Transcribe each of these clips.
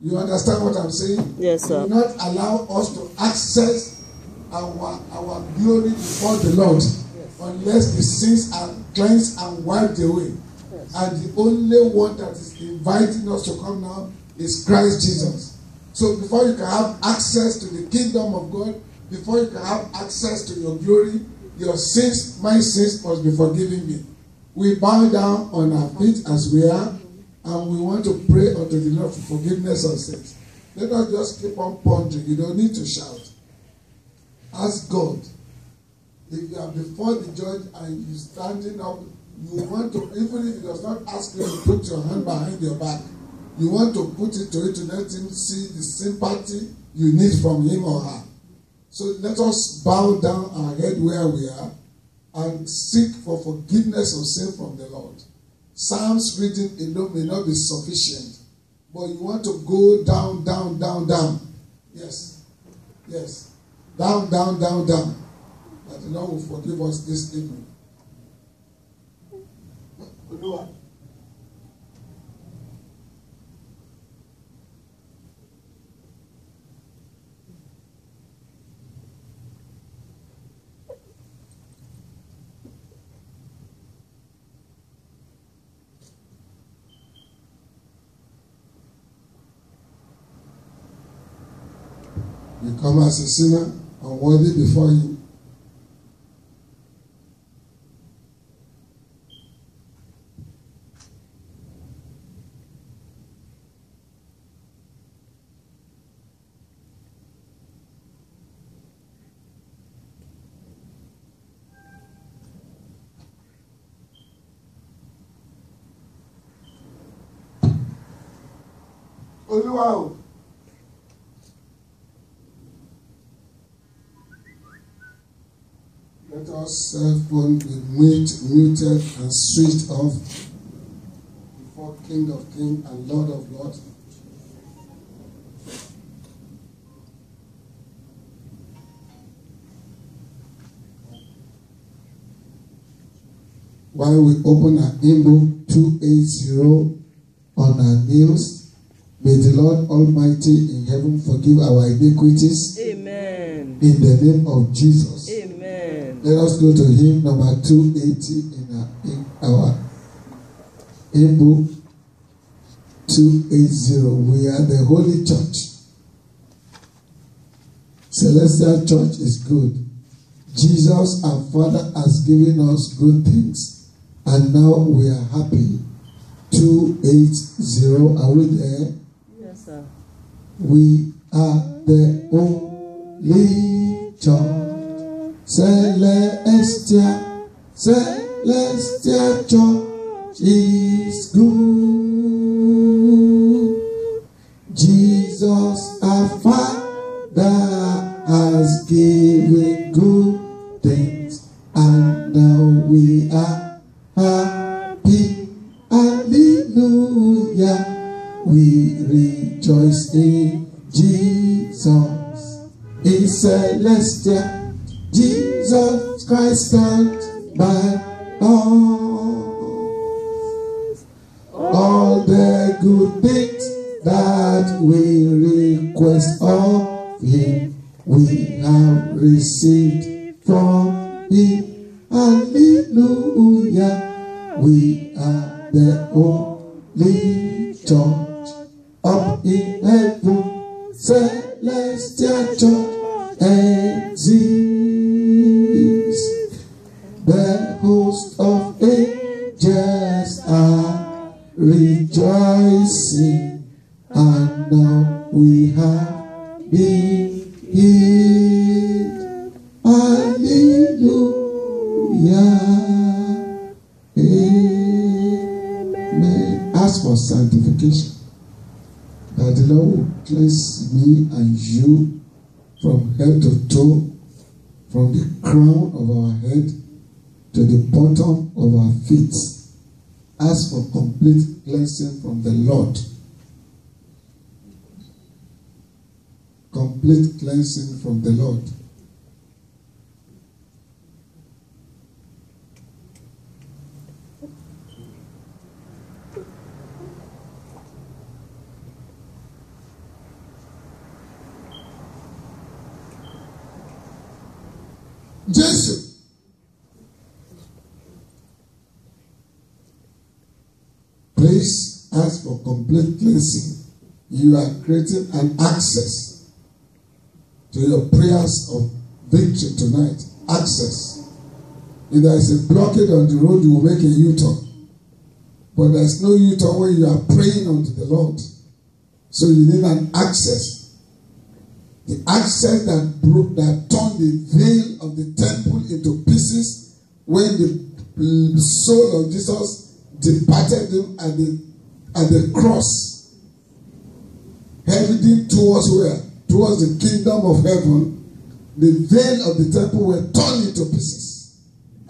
You understand what I'm saying? Yes, sir. Do not allow us to access our glory before the Lord unless the sins are cleansed and wiped away. And the only one that is inviting us to come now is Christ Jesus. So before you can have access to the kingdom of God, before you can have access to your glory, your sins, my sins must be forgiven me. We bow down on our feet as we are, and we want to pray unto the Lord for forgiveness of sins. Let us just keep on pondering. You don't need to shout. Ask God. If you are before the judge and you're standing up, you want to, even if he does not ask you to put your hand behind your back, you want to put it to it to let him see the sympathy you need from him or her. So let us bow down our head where we are and seek for forgiveness of sin from the Lord. Psalms reading alone may not be sufficient, but you want to go down, down, down, down. Yes. Yes. Down, down, down, down. That the Lord will forgive us this evening. You come as a sinner, unworthy before him. Olúwa o. Let our cell phone be muted and switched off before King of Kings and Lord of Lords. While we open our hymn 280 on our knees, may the Lord Almighty in heaven forgive our iniquities. Amen. In the name of Jesus. Amen. Let us go to hymn number 280 in our hymn book 280. We are the Holy Church. Celestial Church is good. Jesus, our Father, has given us good things, and now we are happy. 280. Are we there? Yes, sir. We are the only church. Celestial Church is good. Jesus, our Father, has given good things, and now we are happy. Hallelujah. We rejoice in Jesus. In celestial Jesus Christ stands by us. All the good things that we request of him, we have received from him. Hallelujah. We are the only church up in heaven. Celestial Church exists. The host of angels are rejoicing, and now we have been healed. Hallelujah. Amen. Ask for sanctification, that the Lord will cleanse me and you from head to toe, from the crown of our head to the bottom of our feet. Ask for complete cleansing from the Lord. Complete cleansing from the Lord. Jésù. Please ask for complete cleansing. You are creating an access to your prayers of victory tonight. Access. If there is a blockade on the road, you will make a U-turn. But there is no U-turn when you are praying unto the Lord. So you need an access. The access that turned the veil of the temple into pieces when the soul of Jesus departed him at the cross, heading towards where? Towards the kingdom of heaven. The veil of the temple were torn into pieces.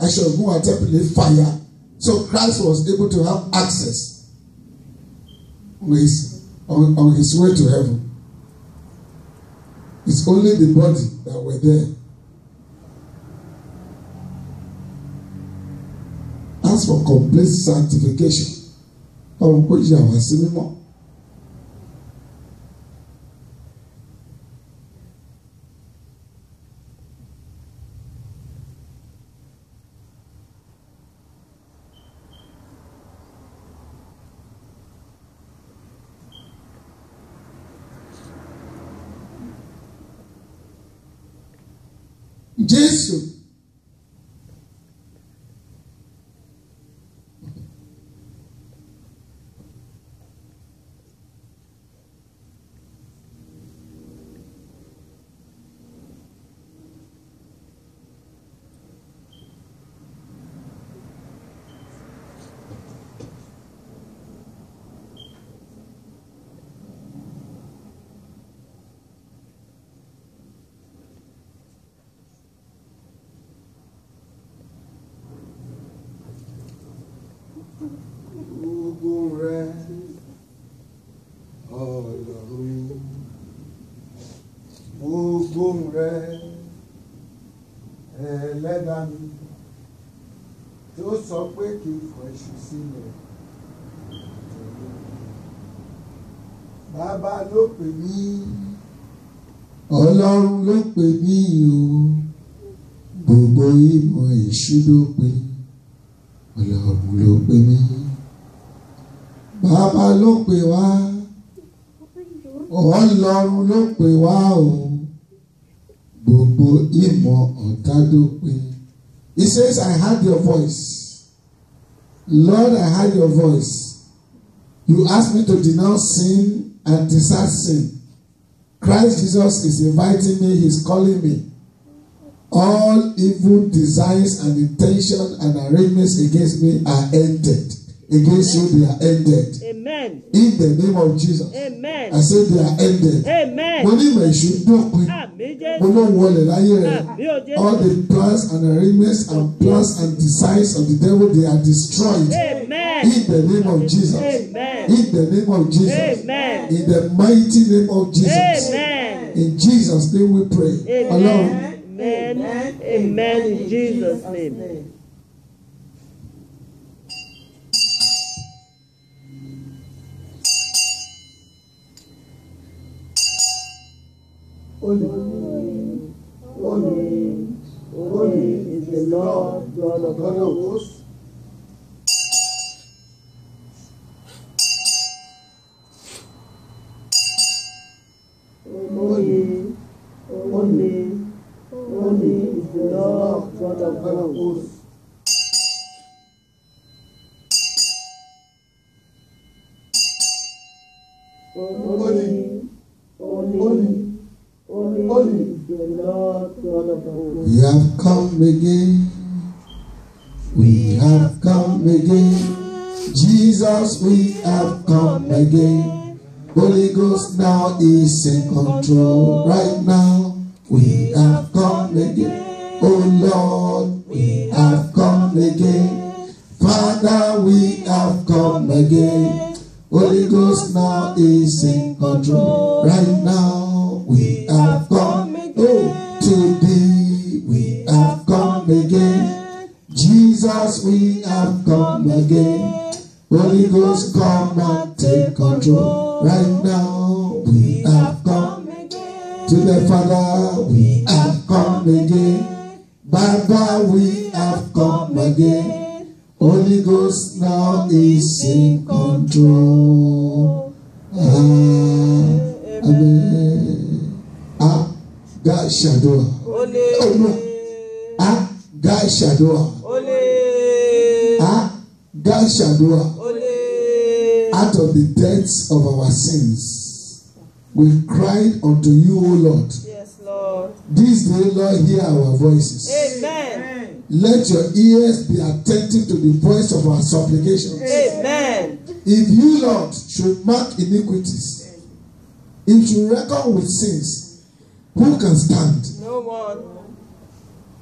I shall go and temple in fire. So Christ was able to have access on his way to heaven. It's only the body that were there. As for complete sanctification, Jésù. Tó sọ pé kì í fọ iṣu sílẹ̀. Bàbá ló pè mí. Ọlọ́run ló pè mí o. Gbogbo ìmọ̀ èṣù ló pè. Ọlọ́run ló pè mí. Bàbá ló pè wá. Ọlọ́run ló pè wá o. Gbogbo ìmọ̀ ọ̀tá ló pè. He says, I heard your voice. Lord, I heard your voice. You asked me to denounce sin and desert sin. Christ Jesus is inviting me. He's calling me. All evil designs and intentions and arrangements against me are ended. Against you, they are ended. Amen. In the name of Jesus. Amen. I said they are ended. Amen. All the plans and arrangements and plans and designs of the devil, they are destroyed. Amen. In the name of Jesus. Amen. In the name of Jesus. Amen. In the mighty name of Jesus. Amen. In Jesus' name we pray. Amen. Amen. Amen. In Jesus' name. Holy is the Lord God of hosts. Holy is the Lord God of hosts. Holy is the Lord God of hosts. We have come again. We have come again. Jesus, we have come again. Holy Ghost now is in control. Right now, we have come again. Oh Lord, we have come again. Father, we have come again. Holy Ghost now is in control. Right now, we have come again. Oh, today we have come again. Jesus, we have come again. Holy Ghost, come and take control. Right now, we have come again. To the Father, we have come again. Baba, we have come again. Holy Ghost now is in control. Amen. God Shadow. Oh no. God Shadow. God Shadow. Out of the depths of our sins, we cried unto you, O Lord. Yes, Lord. This day, Lord, hear our voices. Amen. Let your ears be attentive to the voice of our supplications. Amen. If you, Lord, should mark iniquities, if you reckon with sins, who can stand? No one.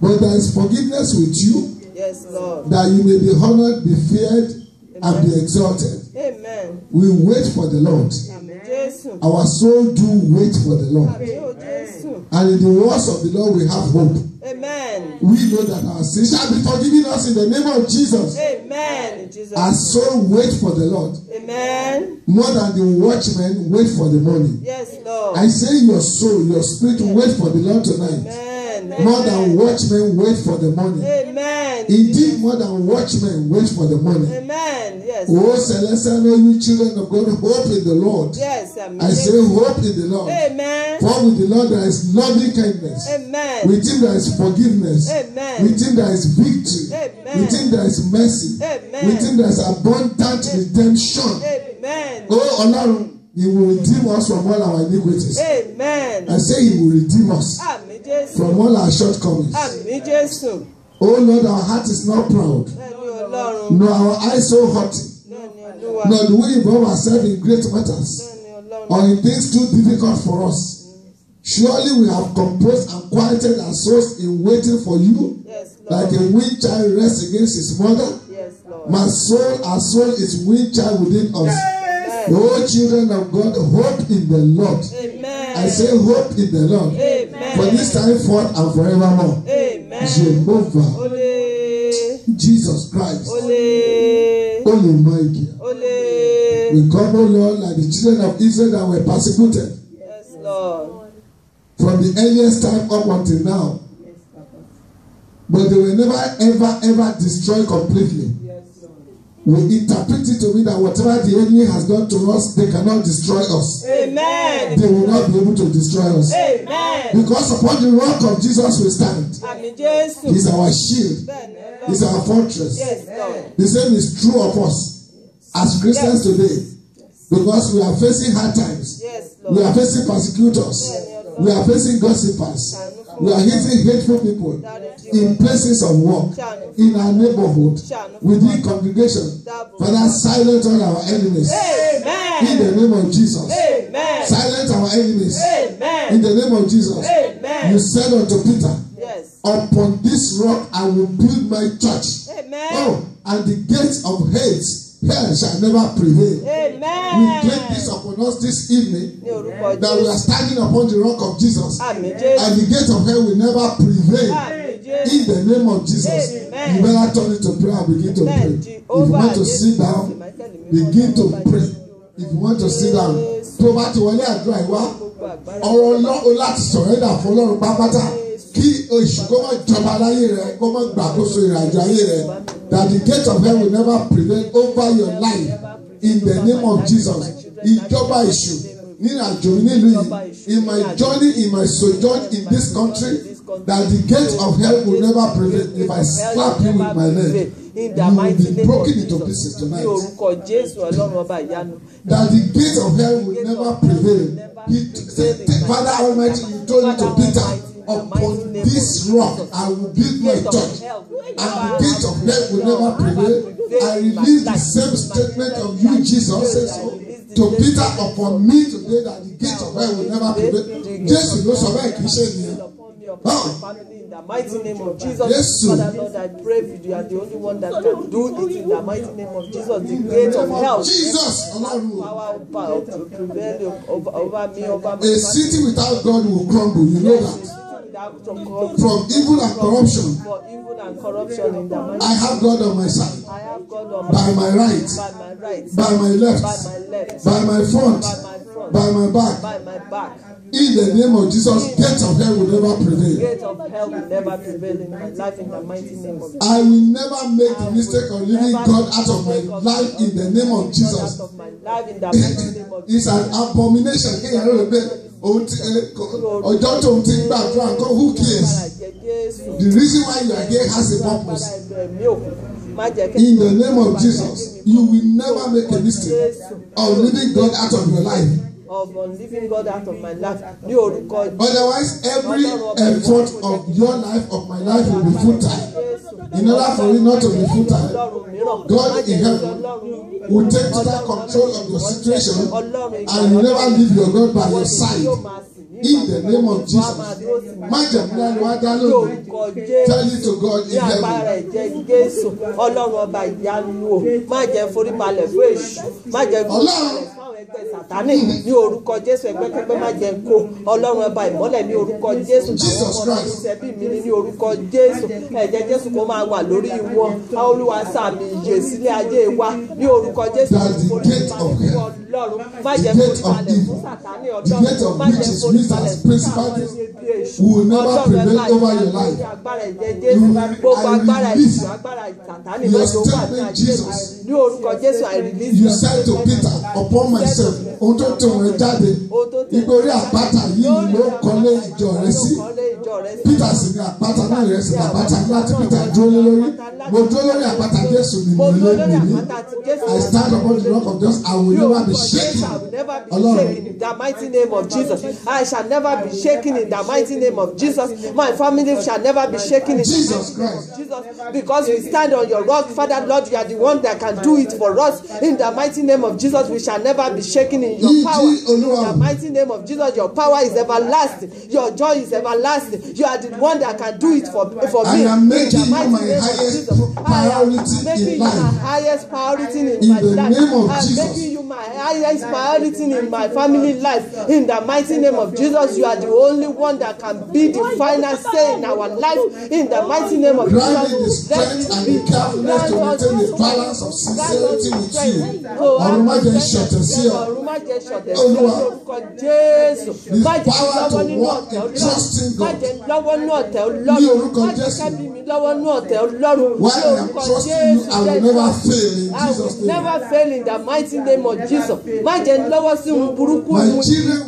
But there is forgiveness with you, Yes, Lord. that you may be honored, be feared, and be exalted. Amen. We wait for the Lord. Amen. Jesus. Our soul do wait for the Lord. Amen. Jesus. And in the words of the Lord we have hope. Amen. We know that our sins shall be forgiven us in the name of Jesus. Amen. Jesus. Our soul wait for the Lord. Amen. More than the watchmen wait for the morning. Yes, Lord. I say your soul, your spirit wait for the Lord tonight. Amen. More than watchmen wait for the morning. Amen. Indeed, more than watchmen wait for the morning. Amen. Yes. Oh, Celestial, know you children of God, hope in the Lord. Yes. Amen. I say hope in the Lord. Amen. For with the Lord there is loving kindness. Amen. With him there is forgiveness. Amen. With him there is victory. Amen. With him there is mercy. Amen. With him there is abundant redemption. Amen. Oh, Allah, he will redeem us from all our iniquities. Amen. I say he will redeem us Amen. Jesus. from all our shortcomings. Amen. Jesus. Oh Lord, our heart is not proud, nor our eyes so haughty, nor do we involve ourselves in great matters or in things too difficult for us. Surely we have composed and quieted our souls in waiting for you, Yes, Lord. like a weaned child rests against his mother. Yes, Lord. My soul, our soul is weaned child within us. Oh, children of God, hope in the Lord. Amen. I say hope in the Lord. Amen. For this time forth and forevermore. Amen. Jehovah, Ole. Jesus Christ, Ole. Holy Michael. Ole. We come, O Lord, like the children of Israel that were persecuted Yes, Lord. from the earliest time up until now. But they were never, ever destroyed completely. We interpret it to mean that whatever the enemy has done to us, they cannot destroy us. Amen. They will not be able to destroy us. Amen. Because upon the rock of Jesus we stand. Amen. Jesus. He's our shield. He's our fortress. Yes, Lord. The same is true of us as Christians today. Because we are facing hard times. Yes, We Lord. are facing persecutors. We are facing gossipers. We are hitting hateful people in places of work, in our neighborhood, within congregation. Father, silence all our enemies. Amen. In the name of Jesus. Amen. Silence our enemies. Amen. In the name of Jesus. Amen. You said unto Peter, Yes. upon this rock I will build my church. Amen. Oh, and the gates of hell shall never prevail. Amen. We get this upon us this evening, Ní orúkọ that we are Jésù. standing upon the rock of Jesus, Amen. and Jesus. the gate of hell will never prevail. Amen. In Jesus. the name of Jesus. Amen. You better turn it to prayer and begin to pray. If you want to sit down, begin to pray. If you want to sit down, tó bá ti wọlé àdúrà ìwá, ọ̀rọ̀ Ọlọ́run láti sọ̀rẹ́dà fún Ọlọ́run pápátá, kí oṣù kó má jọba láyé rẹ, kó má gbàkóso ìrìnàjò ayé rẹ, that the gate of hell will never prevail over your life. In the name of Jesus. Ìjọba èṣù nínú àjò mi nílùú yìí, in my journey, in my sojourn in this country, that the gate of hell will never prevail. If I slap you with my leg, you will be broken into pieces Ní tonight. orúkọ Jésù Ọlọ́run ọba ìyanu. That the gate of hell will never prevail. He said, Father Almighty, you told me to Peter, upon this rock I will build my church, and the gate of hell will never prevail. I release the same statement of you, Jesus says so, to Peter upon me today, that the gate of hell will never prevail. Jesus ló sọ bẹ́ẹ̀ kì í ṣe ènìyàn. In the mighty name of Jesus. Yes, Father Lord, I pray for you are the only one that can do it in the mighty name of Jesus. The gate of hell. Jesus, Ọlọ́run. Power to prevail over me, over my A city without God will crumble. You know that. From evil and corruption, For evil and corruption in the mighty I have God on my side. I have God on By my right, by my right, by my left, by my left, by my front, by my front, by my back. by my back. In the name of Jesus, gates of hell will never prevail. Gate of hell will never prevail in my life in the mighty name of Jesus. I will never make the mistake of leaving God out of my life in the name of Jesus. Out of my life in the mighty name of It's an abomination. Ọjọ́ tó ń ti gbàdúrà nǹkan, who cares? The reason why you are here has a purpose. In the name of Jesus, you will never make a mistake of leaving God out of your life. Of leaving God out of my life. Otherwise, every effort of your life, of my life, will be futile. In order for it not to be futile, God in heaven will take total control of your situation and will never leave your God by your side. In the name of Jesus. Tell it to God in heaven. Sátánì ní orúkọ Jésù ẹgbẹ́kẹ́gbẹ́ má jẹ́ kó Ọlọ́run ọba ìmọ́lẹ̀ ní orúkọ Jésù ìṣẹ́bí mi ní orúkọ Jésù ẹ̀jẹ̀ Jésù kó máa wà lórí wọn Olúwa sàmì ìyè sílé ayé wa ní orúkọ Jésù Ọlọ́run má jẹ́ kó balẹ̀ fún Sátánì Ọlọ́run má jẹ́ kó balẹ̀ fún Sátánì will never prevail over your life. You said to Peter, upon myself, ohun tó tó rẹ jáde, ìgbórí àpáta yìí ló kọ́lé ìjọ rẹ sí. Peter sì ní àpáta náà rẹ̀ sí àpáta láti Peter dúró lórí. Mo dúró lórí àpáta Jésù ni mo lé mi ní. I stand upon the rock of Jesus, I will never be shaken. Ọlọ́run. In the mighty name of Jesus, I shall never be shaken in the mighty name of Jesus. My family shall never be shaken in Jesus the mighty name Christ. of Jesus. Because we stand on your rock, Father Lord, you are the one that can do it for us. In the mighty name of Jesus, we shall never be shaken in your power. In the mighty name of Jesus, your power is everlasting. Your joy is everlasting. You are the one that can do it for me. I am making you my highest priority in life. My highest priority in the my life. name of I'm Jesus. making you my highest priority in my family life. In the mighty name of Jesus, you are the only one that can be the final say in our life. In the mighty name of Jesus, grant me the strength and the carefulness to maintain the balance of sincerity with you. Ọ̀run má jẹ́ ṣọ̀tẹ̀ sí ọ. Olúwa, the power to walk in trusting God. Ní orúkọ Jésù. While I am trusting you, I will never fail in Jesus' name. Never fail in the mighty name of Jesus. My children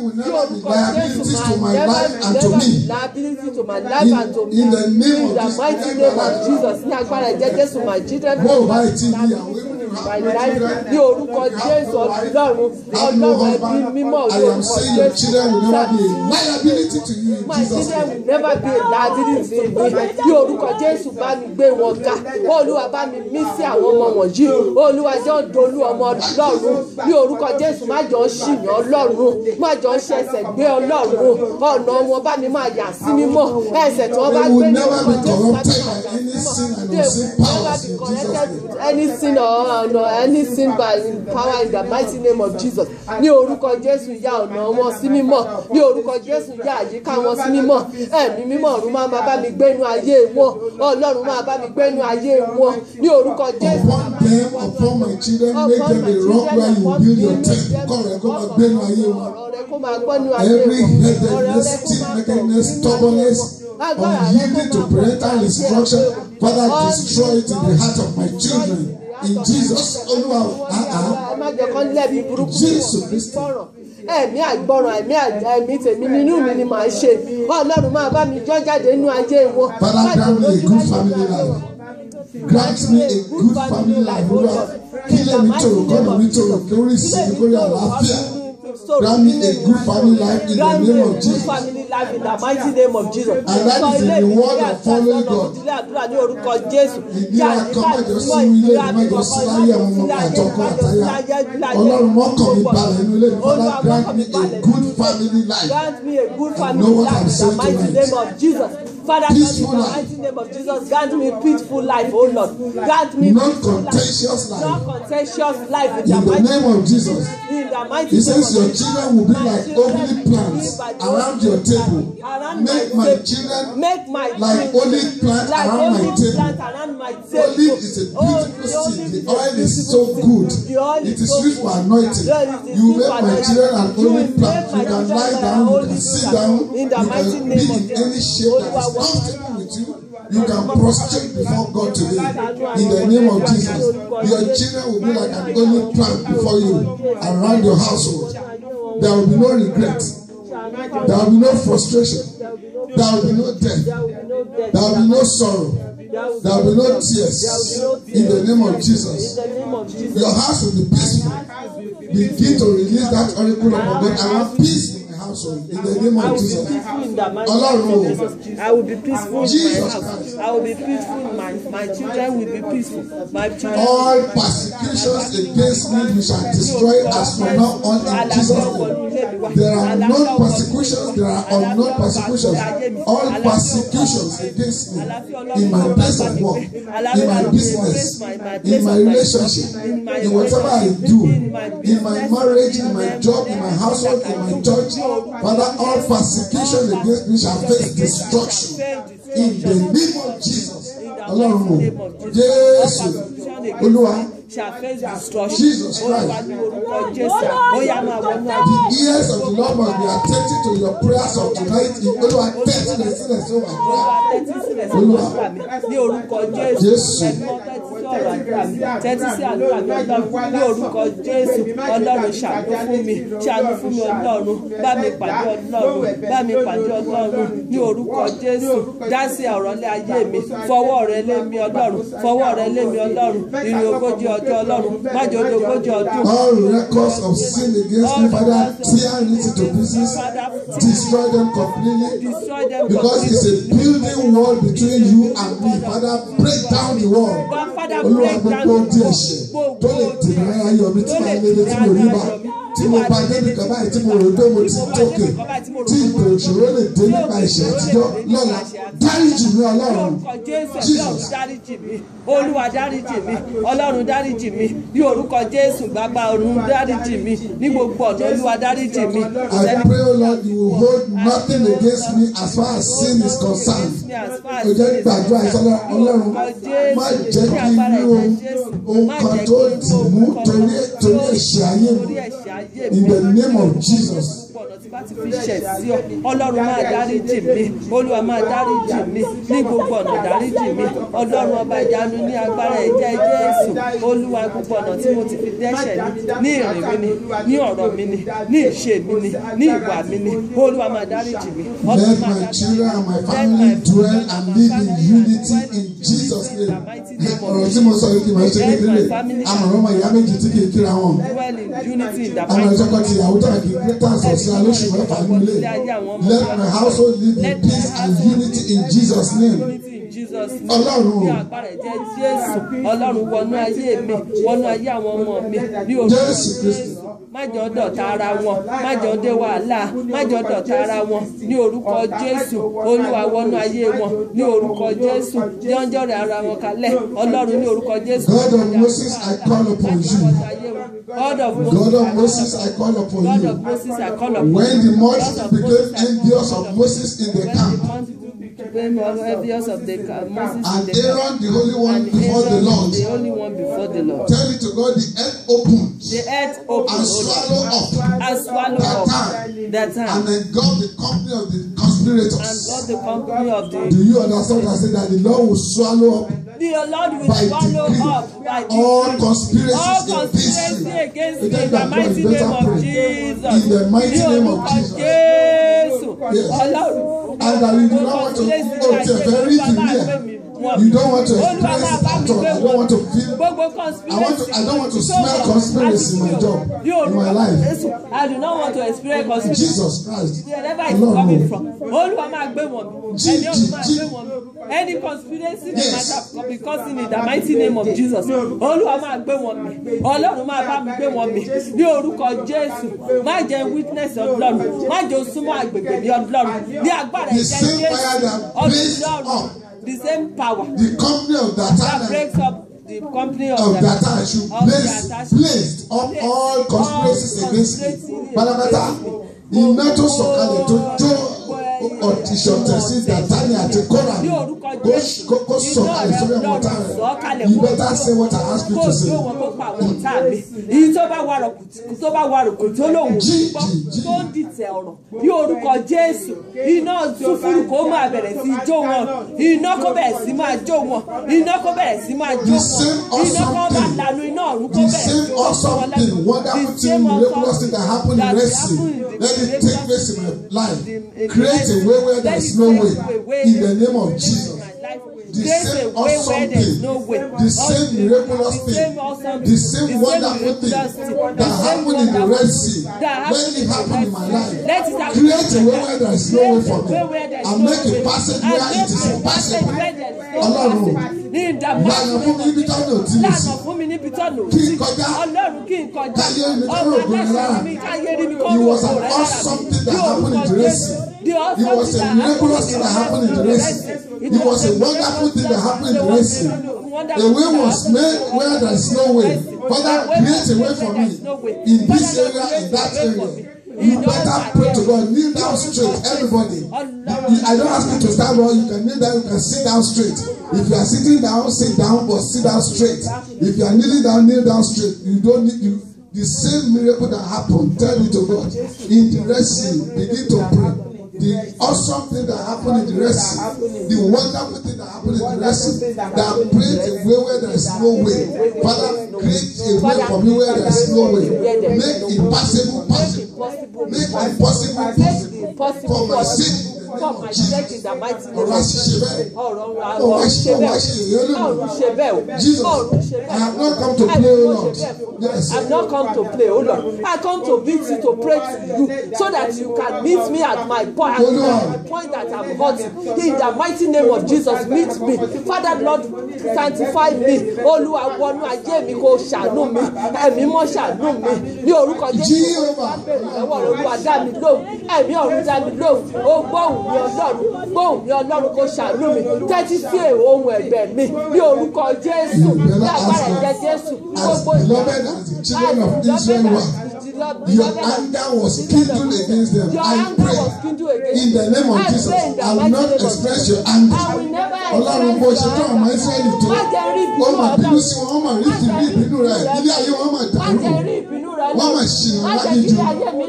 will never be liabilities to my life and to me. Liability to my life and to me. In the name of the mighty name of Jesus. Ní agbára ẹ̀jẹ̀ Jésù, my children. Bó o bá ti ní àwọn My life ní orúkọ Jésù Ọlọ́run ẹbí mímọ́ I am saying your children will never be a liability to you in my Jesus' children name. will never be a liability to me. Ní orúkọ Jésù bá mi gbé wọn ga. Olúwa bá mi mí sí àwọn ọmọ wọ̀nyí. Olúwa jọ dolú ọmọ Ọlọ́run. Ní orúkọ Jésù má jọ ṣìyàn Ọlọ́run. Má jọ ṣẹ̀ṣẹ̀ gbé Ọlọ́run. Ọ̀nà wọn bá mi máa yà sí mímọ́. Ẹsẹ̀ tí wọ́n bá gbé ní orúkọ Jésù bá mi máa yà sí mímọ́. Any sin or any sin by power in the mighty name of Jesus. Ní orúkọ Jésù yà ọ̀nà wọn sí mímọ́. Ní orúkọ Jésù yà àyíká wọn sí mímọ́. Ẹ̀mí mímọ́ ọ̀run máa bá mi gbénu ayé wọn. Ọlọ́run máa bá mi gbénu ayé wọn. Ní orúkọ Jésù. Upon my children, make them a rock where you build your tent. Kọ̀rẹ́ kó máa gbénu ayé wọn. Every headedness, stiff-neckedness, stubbornness, unyielding to parental instruction, Father, destroy it in the heart of my children. In Jesus, Jesus Christ. Ẹ̀mí àìgbọràn ẹ̀mí tèmi nínú mi ni màá ṣe. Ọlọ́run máa bá mi jọ́ jáde nínú ayé wọn. Father, grant me a good family life. Grant me a good family life. Kílẹ̀ mi tòrò, kọ́nà mi tòrò, kórí ìsinmi, kórí àlàáfíà. Grant me a good family life in the name of Jesus. Family life in the mighty name of Jesus. And that is the reward of following God. Ní orúkọ Jésù. Ìdílé akọ́mọ̀jọ sí ilé ìmọ̀jọ sí láyé àwọn ọmọ àtọkọ àtayá. Ọlọ́run mọ́kàn mi balẹ̀ inú ilé mi. Father, grant me a good family life. Grant me a good family life in the mighty name of Jesus. Father, Lord, in peaceful the life. mighty name of Jesus, grant me peaceful life, oh Lord. Grant me Not peaceful life. contentious Not life. contentious life in In the the mighty name of Jesus. In the mighty He name says of your Jesus. children will be My like children only will plants be by the around only your plant table. around Make my my table. children Make my like children olive plant like around my olive table. plant around my table. Olive is a beautiful seed. The oil is so good. The oil It is is so used for good. anointing. Yeah, it is You used make for my anointing. children an You will olive make plant. my You can children lie like down, an you olive can sit plant. down, In the you mighty can name be of in Jesus. any shape that is comfortable with you. You can prostrate before God today. In the name of Jesus, your children will be like an olive plant before you around your household. There will be no regret. There will be no frustration. There will be no death. There will be no sorrow. There will be no tears. In the name of Jesus. Your house will be peaceful. Begin to release that oracle of God. I want peace in my household. In the name of Jesus. I will be peaceful in my Jesus house. Christ. I will be peaceful in my children will be peaceful. My children All persecutions against me we shall destroy as from now on in Jesus' name. There are known persecutions, there are unknown persecutions. All persecutions against me in my place of work, in my business, in my relationship, in whatever I do, in my marriage, in my job, in my household, in my church. Father, all persecution against me shall face destruction in the name of Jesus. Ọlọ́run Jésù Olúwa. Jesus Christ. The ears of the Lord must be attentive to your prayers of tonight. Olúwa tẹ́tí lè sílẹ̀ sí òun àdúrà. Olúwa Jésù. Tẹ́tí sí àdúrà mi Ọlọ́run ní orúkọ Jésù. Ọlọ́run ṣàánú fún mi Ọlọ́run. Bá mi pàdé Ọlọ́run ní orúkọ Jésù. Dá sí ọ̀rọ̀ lé ayé mi. Fọwọ́ rẹ lé mi Ọlọ́run. Ìrìn ogójì ọjọ́ Ọlọ́run. Má jẹ́ ojú ogójì ọdún. All records of sin against me, Father, tear it into pieces, destroy them completely, because it's a building wall between you and me. Father, break down the wall. Olúwa gbogbo di ẹ̀ṣẹ̀ tó lè dènà ayọ̀ mi tí màá lédè tí mo rí bá. Tí mo bá débi kan báyìí tí mo rò pé mo ti tókè, tí ìpè òṣèré lè dé nípa ẹ̀ṣẹ̀ àtijọ́ lọ́la, dáríjì mi Ọlọ́run. Jesus. Olúwa dáríjì mi Ọlọ́run dáríjì mi ní orúkọ Jésù bàbá ọ̀run dáríjì mi ní gbogbo ọ̀nà Olúwa dáríjì mi. I pray, O Lord, you will hold nothing against me as far as sin is concerned. Ó jẹ́ gbàdúrà ìsọlá Ọlọ́run má jẹ́ kí n ní ohun kan tó dì mú torí ẹ̀ṣẹ̀ ayé mi. In the name of Jesus. Ọlọ́run máa dáríjì mi Olúwa máa dáríjì mi ní gbogbo ọ̀nà dáríjì mi Ọlọ́run ọba ìyanu ní agbára ẹ̀jẹ̀ Jésù Olúwa gbogbo ọ̀nà tí mo ti fi dẹ́ṣẹ̀ ní ìrìn mi ni ní ọ̀rọ̀ mi ni ní ìṣe mi ni ní ìwà mi ni Olúwa máa dáríjì mi. Let my children and my family dwell and live in unity in Jesus' name. Ọ̀rọ̀ tí mo sọ yìí kì í máa ṣe kékeré àmọ̀ràn ọmọ ìyá méjì tí kì í kíra wọn. Àwọn ìjọba ti ìyàwó tó àgbẹ̀ greater social lóṣù mẹ́fà nílé. Let my household live in peace and unity in Jesus' name. Ọlọ́run wọnú ayé mi wọnú ayé àwọn ọmọ mi ní Jésù Kristi. Má jẹ́ dọ̀tá ara wọn má jẹ́ dé wàhálà má jẹ́ dọ̀tá ara wọn ní orúkọ Jésù Olúwa wọnú ayé wọn ní orúkọ Jésù jọ́njọ́ rẹ̀ ara wọn kalẹ̀ Ọlọ́run ní orúkọ Jésù. God of Moses, I call upon you. God of Moses, I call upon you. When the multitude became envious of Moses in the camp, and Aaron, the Holy One before the Lord, tell it to God, the earth opened, and swallow up that time, and engulf the company of the conspirators. Do you understand what I say? That the Lord will swallow up by all conspiracies against me in the mighty name of Jesus. In the mighty name of Jesus. Yes. And that we do not want to go to a very here. wọ̀n You mi. don't want to Olúwa máa bá mi experience gbé at all. I wọ̀n don't want to mi. feel. Gbogbo I don't want to conspiracy smell conspiracy in my job, in my life. I do not want to experience conspiracy. Jesus Christ. Wherever it's coming from. Olúwa máa gbé wọ̀n mi. Ẹni ọ̀hún máa gbé wọ̀n mi. Any conspiracy that might have been causing in the mighty name of Jesus. Olúwa máa gbé wọ̀n mi. Ọlọ́run máa bá mi gbé wọ̀n mi. Ní orúkọ Jésù. Má jẹ́ witness Ọlọ́run. Má jẹ́ súnmọ́ àgbègbè bí Ọlọ́run. Ní agbára ìjẹ́ Jésù. Ọlọ́run. The same power. The company of That Data breaks up the company of Data should place up all conspiracies against me. Pátápátá iná tó sọ̀kalẹ̀ tó jó ọ̀tìṣọ̀tẹ̀ sí Dátánì àti Kórà kó sọ̀kalẹ̀ sórí ọmọ ọ̀tá rẹ̀. You better say what I ask you to say. Èyí tó bá wà rògbò tó lòun gbọ́ tó ń dìtẹ̀ ọ̀rọ̀ bí orúkọ Jésù iná túfúrú kó máa bẹ̀rẹ̀ sí jó wọn iná kó bẹ̀rẹ̀ sí máa jó wọn iná kó bẹ̀rẹ̀ sí máa jó wọn iná kó máa lànà iná ọ̀run kó bẹ̀rẹ̀ sí the same awesome thing, wonderful thing, miraculous thing that happened in Red Sea, let it take place in my life. Create a way where there is no way in the name of Jesus. The same awesome thing, the same miraculous thing, the same wonderful thing that happened in the Red Sea, when it happened in my life, create a way where there is no way for me, and make a passage where it is impossible. Ọlọ́run lànà fún mi níbi tọ́nà tí mi sí kí n kọjá káyé mi tó rò gbòmí lára. It was an awesome thing that happened in the Red Sea. It was a miraculous thing that happened in the Red Sea. It was a wonderful thing that happened in the Red Sea. A way was made where there is no way. Father, create a way for me in this area, in that area. You better pray to God. Kneel down straight, everybody. I don't ask you to stand up. You can kneel down, you can sit down straight. If you are sitting down, sit down, but sit down straight. If you are kneeling down, kneel down straight. You don't need the same miracle that happened. Tell it to God. In the Red Sea, begin to pray. The awesome thing that happened in the Red Sea, the wonderful thing that happened in the Red Sea, that create a way where there is no way. Father, create a way for me where there is no way. Make impossible possible. Make impossible possible. For my sake. For my sake in the mighty name Ọ̀rọ̀ àṣìṣe bẹ́ẹ̀. Ọ̀rọ̀ àṣìṣe olóògùn. Jesus, I have not come to play, O Lord. Yes. I have not come to play, O Lord. I come to meet you, to pray to you, so that you can meet me at my point, at the point that I'm hurt. In the mighty name of Jesus, meet me. Father, Lord, sanctify me. Olúwa wọnú ayé mi kó ṣàánú mi. Ẹ̀mí mọ́ ṣàánú mi. Ní orúkọ Jésù, Olúwa dá mi lóhùn. Ẹ̀mí ọ̀run dá mi lóhùn. Ó gbóhùn gbóhùn mi Ọlọ́run kó ṣàánú mi. Tẹ́tí sí ohùn ẹ̀bẹ̀ mi ní orúkọ Jésù. Ní agbára ẹ̀jẹ̀ Jésù. Beloved as the children of Israel were, your anger was kindled against them. I pray in the name of Jesus. I will not express your anger. Ọlọ́run bó ṣe tó ọmọ Ísírẹ́lì tó. Wọ́n máa bínú sí wọn, wọ́n máa rí ìdílé ìbínú rẹ̀. Ilé ayé wọn máa dàrú. Wọ́n máa ṣìnà lágídí.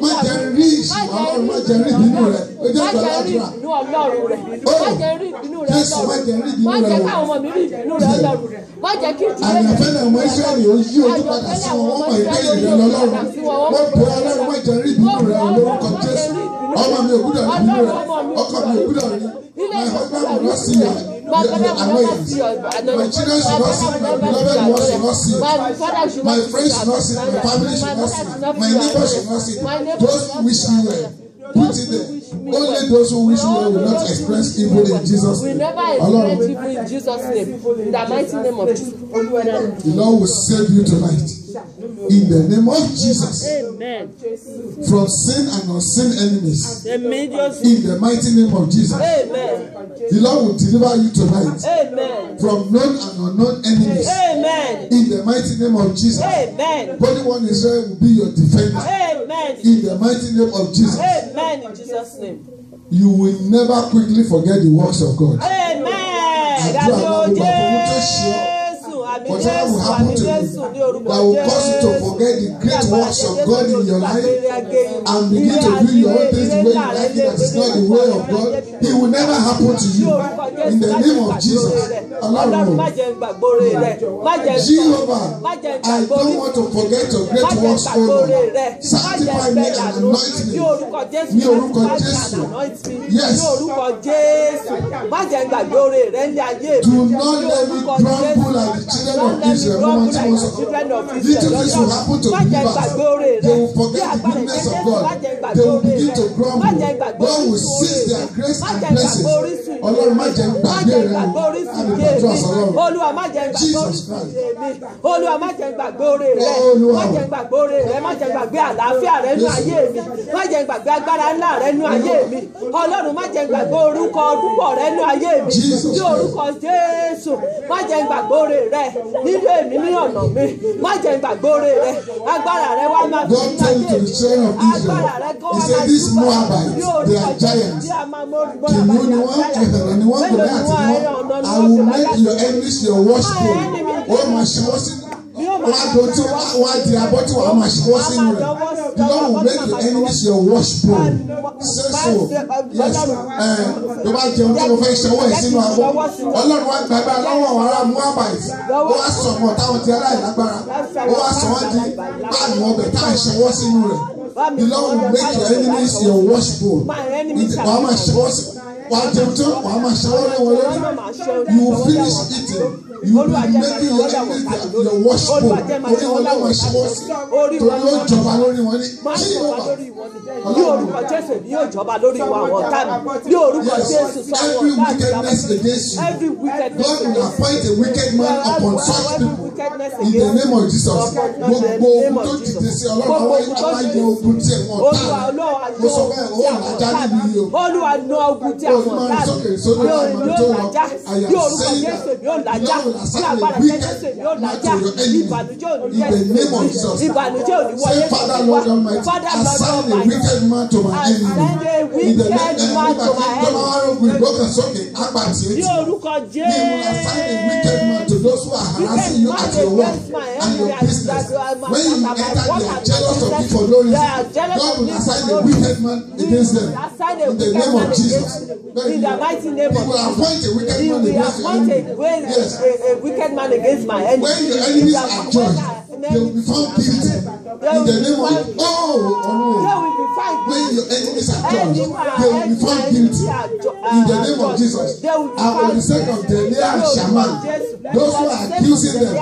Má jẹ́ rí ìṣìnà Ọlọ́run, má jẹ́ rí ìbínú rẹ̀. Ó jẹ́ ìgbà ládùúrà. Jésù má jẹ́ rí ìbínú rẹ̀ wọ̀. Àyànfẹ́ náà ọmọ Ísírẹ́lì ó yí ojú padà sí wọn, wọ́n mọ̀ ìgbé ìrẹ́ lọ́lọ́run. Wọ́n bẹ Ọlọ́run má jẹ́ rí ìbínú rẹ̀ lórúkọ Jésù. Ọmọ mi ò gbúdọ̀ rí ìbínú rẹ̀. Ọkọ mi ò gbúdọ̀ rí. My husband will not see annoyance. My children should not see. My beloved ones should not see. My friends should not see. My family should not see. My neighbors should not see. Those who wish me well, put it there. Only those who wish well will not express evil in Jesus' name. We never express evil in Jesus' name. In the mighty name of Jesus. The Lord will save you tonight. In the name of Jesus. Amen. From sin and unseen enemies. Amen. In the mighty name of Jesus. Amen. The Lord will deliver you tonight. Amen. From known and unknown enemies. Amen. In the mighty name of Jesus. Amen. Holy One Israel will be your defender. Amen. In the mighty name of Jesus. Amen. In Jesus' name. You will never quickly forget the works of God. Amen. Àdúrà máa ń gbà fún tó ṣe ọ́. whatever will happen to you that will cause you to forget the great works of God in your life and begin to do your own things the way you like it, that is not the way of God, it will never happen to you. In the name of Jesus. Jehovah, I don't want to forget your great works, O Lord. Sanctify me and anoint me. Ní orúkọ Jésù. Yes. Do not let me grumble like the children of Israel. Little things will happen to believers. They will forget the goodness of God. They will begin to grumble. God will seize their grace and blessings. Ọlọ́run má jẹ́ gbàgbé rẹ̀ àbí gbàdúrà sọ́lọ́run. Jesus Christ. Olúwa má jẹ́ gbàgbé oore rẹ̀. Má jẹ́ gbàgbé oore rẹ̀. Má jẹ́ gbàgbé àlàáfíà rẹ̀ nínú ayé mi. Má jẹ́ gbàgbé agbára ńlá rẹ̀ nínú ayé mi. Ọlọ́run má jẹ́ gbàgbé orúkọ dúpọ̀ rẹ̀ nínú ayé mi. Ní orúkọ Jésù. Má jẹ́ gbàgbé oore rẹ̀ nínú èmi ní ọ̀nà mi. Má jẹ́ gbàgbé oore rẹ̀. Agbára rẹ̀ wá máa fi God told to the children of Israel, He said, these Moabites, they are giants. Kìnìún ni wọ́n ẹ̀hẹ̀rẹ̀ ni wọ́n gbọ́dọ̀ àti wọ́n. I will make your enemies your worshipful. Wọ́n máa ṣe wọ́n sí. Wọ́n á dọ̀tí wọ́n á di abọ́ tí wọ́n á máa ṣe wọ́n sínú rẹ̀. The Lord will make your enemies your worshipful. Say so. Yes. Tó bá jẹun tí mo fẹ́ ṣe wọ́n ẹ̀ sínú abọ́. Ọlọ́run wá gbàgbá lọ́wọ́ àwọn ará Moabites. Ó wá sọ ọmọ táwọn ti aláìlágbára. Ó wá sọ wọ́n di páànù ọbẹ̀ táwọn ṣe wọ́n sínú rẹ̀. The Lord will make your enemies your worshipful. Wàá máa ṣe wọ́n sí. Wàá jẹun tí wàá máa ṣe wọ́n lé wọn lórí. You will finish eating. You will be making your enemies your worshipful. Orí wọn lọ́wọ́ ṣe wọ́n sí. Torí ó jọba lórí wọn ní Jehovah. Ní orúkọ Jésù ni yóò jọba lórí wa àwọn ọ̀tá mi. Ní orúkọ Jésù sọ àwọn Every ọ̀tá mi. wickedness against you. Every wickedness God will appoint a wicked man upon such people. In the against name of Jesus. Gbogbo ogun tó dìde sí Ọlọ́run àwọn ayé ogun tí ẹ̀wọ̀n ọ̀tá rẹ̀. Mo sọ bẹ́ẹ̀ ó làjá níbi yìí o. Olúwa ná ogun tí àwọn ọ̀tá rẹ̀. Yóò làjá. Ní orúkọ Jésù yóò làjá. Ní agbára Jésù yóò làjá. Ìbànújẹ́ ò ní yẹ. Ìbànújẹ́ ò ní wọlé. Father Lord Almighty, assign a wicked man to my enemy. In the name of Ní orúkọ He will assign a wicked man to those who are harassing you at your work and your business. When you enter, they are jealous of you for no reason. God will assign a wicked man against them. In the name of Jesus. In the mighty name of He will appoint a wicked He man will against your appoint enemy. Yes. a wicked man against my enemy. When your enemies are judged, they will be found guilty. In the name of They will be found when your enemies are judged, they will be found guilty. In the name of Jesus. And for the sake of Deliah and Shaman, those who are accusing them,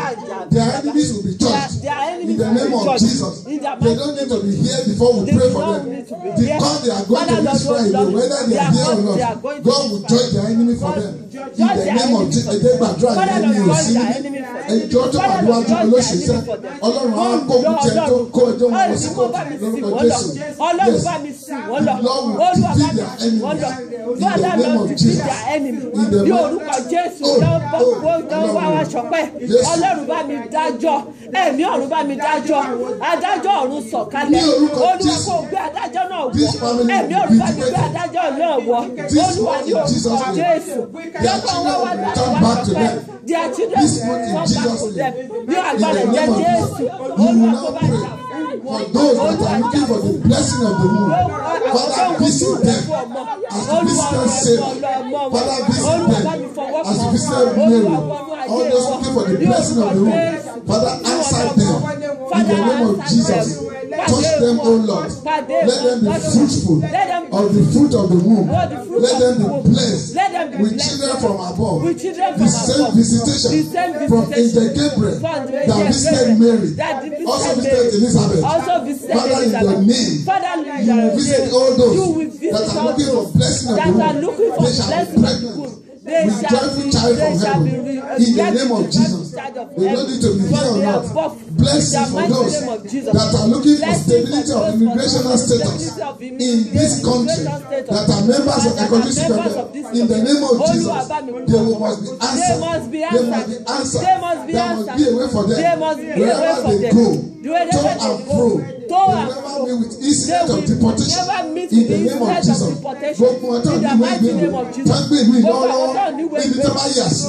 their enemies will be judged. In the name of Jesus. They don't need to be here before we pray for them. Because they are going to this Friday, whether they are here or not, God will judge their enemy for them. In the name of Jesus. Ẹgbẹ́ gbàdúrà ní ẹni yóò sí ẹjọ́ tó àdúrà tó olóṣèṣẹ́ Ọlọ́run á kó jẹ tó kó ẹjọ́ wọn sí kó lórúkọ Jésù. Ọlọ́run bá mi sìn wọ́n lọ. Olúwa bá mi sìn wọ́n lọ. Father Lord defeat their enemy. Ní orúkọ Jésù lọ́wọ́ wa ṣọpẹ́. Ọlọ́run bá mi dájọ́. Ẹ̀mí ọ̀run bá mi dájọ́. Adájọ́ ọ̀run sọ̀kalẹ̀. Olúwa kò gbé adájọ́ náà wọ̀. Ẹ̀mí ọ̀run bá mi gbé adájọ́ náà wọ̀. Olúwa ní orúkọ Jésù. Jọ́kọ̀ wọ́n wá dájọ́ ṣọpẹ́. Their children will come back to them. Ní agbára jẹ́ Jésù. Olúwa kò bá jà. For those that are looking for the blessing of the moon, Father, visit them as the visitor saved. Father, visit them as the visitor Mary. All those looking for the blessing of the moon, Father, answer them in the name of Jesus. Touch them, O Lord. Let them be fruitful of the fruit of the womb. Let them be blessed with children from above. The same visitation from Angel Gabriel that visited Mary, also visited Elizabeth. Father, in your name, you will visit all those that are looking for blessing of the womb. They shall be pregnant with joyful child from heaven. In the name of Jesus. They don't need to be here or not. Blessings for those that are looking for stability of immigrational status in this country, that are members of Ecological Government. In the name of Jesus, they must be answered. They must be answered. There must be a way for them. Wherever they go, to and fro, they never meet with incident of deportation. In the name of Jesus. Gbogbo ọjọ́ ìwé ìgbéwò, tán gbé ìlú ìlọ́wọ́, ibi tó bá yà sí.